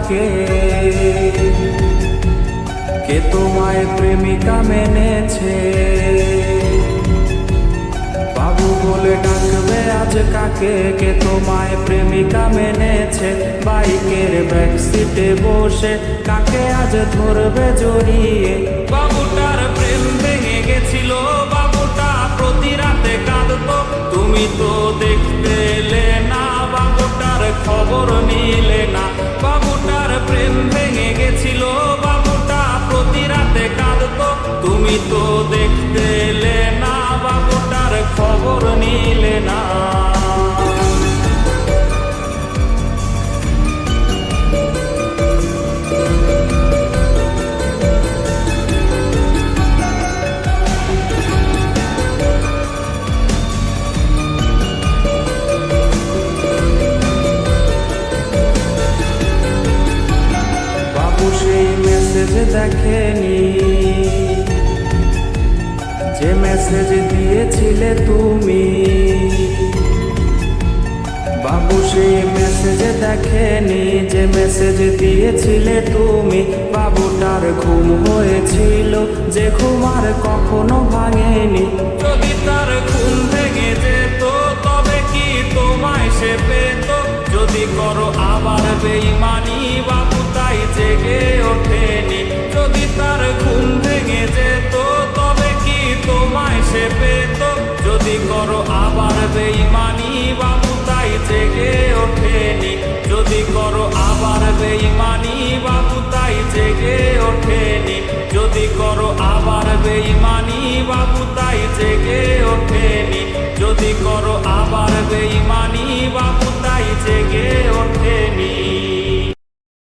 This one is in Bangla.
কাকে, কে তোমায় প্রেমিকা মেনেছে? বাবু বলে ডাকবে আজ কাকে, কে তোমায় প্রেমিকা মেনেছে? বাইকের ব্যাক সিটে বসে কাকে আজ ধরবে জড়িয়ে? বাবুটার প্রেম ভেঙে গেছিল, বাবুটা প্রতি রাতে কাঁদতো, তুমি তো দেখতে এলে না, বাবুটার খবর নিলে না। বাবুটার প্রেম ভেঙে গেছিল, বাবুটা প্রতি রাতে কাঁদতো, তুমি তো দেখতে এলে না, বাবুটার খবর নিলে না। সেই মেসেজ দেখেনি যে মেসেজ দিয়েছিলে তুমি, বাবু সেই মেসেজ দেখেনি যে মেসেজ দিয়েছিলে তুমি। বাবুটার ঘুম হয়েছিল যে ঘুম আর কখনো ভাঙেনি। যদি তার ঘুম ভেঙে যেত তবে কি তোমায় সে পেত? যদি করো আবার বেঈমানি, বাবু তাই জেগে ওঠেনি। যদি তার ঘুম ভেঙে যেত তবে কি তোমায় সে পেত? যদি করো আবার বেঈমানি, বাবু তাই জেগে ওঠেনি। যদি করো আবার বেঈমানি, বাবু তাই জেগে ওঠেনি। যদি করো আবার বেঈমানি, বাবু তাই জেগে ওঠেনি। যদি করো আবার বেঈমানি, বাবু তাই জেগে ওঠেনি।